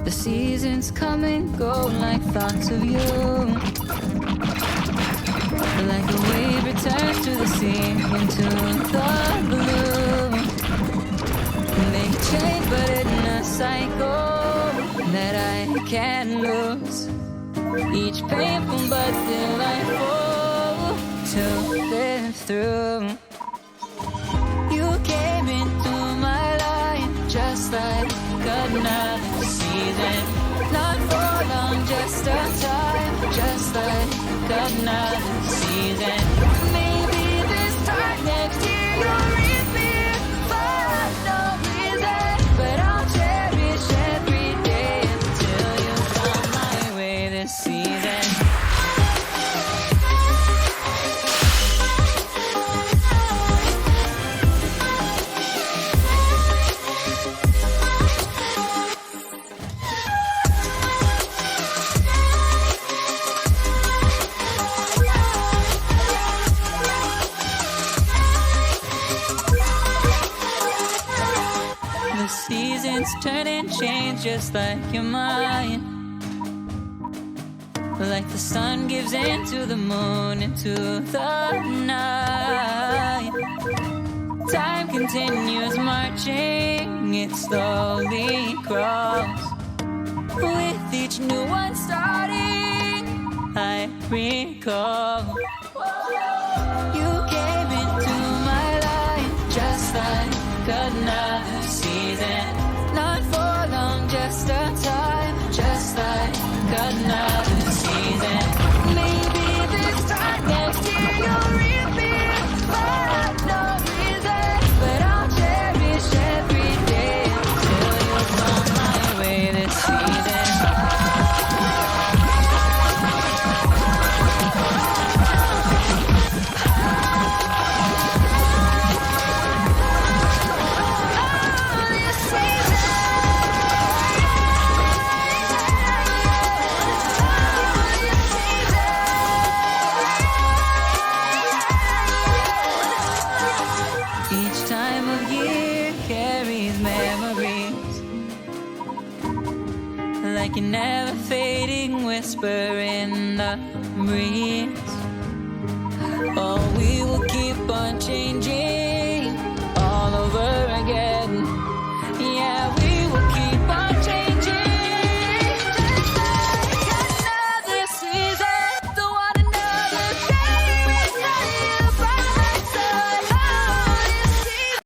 The seasons come and go like thoughts of you. Like a wave returns to the sea, into the blue. They change but in a cycle that I can't lose. Each painful but delightful to live through. You came into my life just like another season. Not for long, just a time, just like another season. Maybe this time next year you'll reach me for no reason. But I'll cherish every day until you come my way this season. The seasons turn and change just like your mind. Like the sun gives into the moon, into the night. Time continues marching, it slowly crawls. With each new one starting, I recall. You came into my life just like another season. Not for long, just a time, just like another season. Maybe this time next year you'll reap me for no reason. But I'll cherish every day until you come my way this season. Each time of year carries memories, like a never fading whisper in the breeze. Oh, we will keep on changing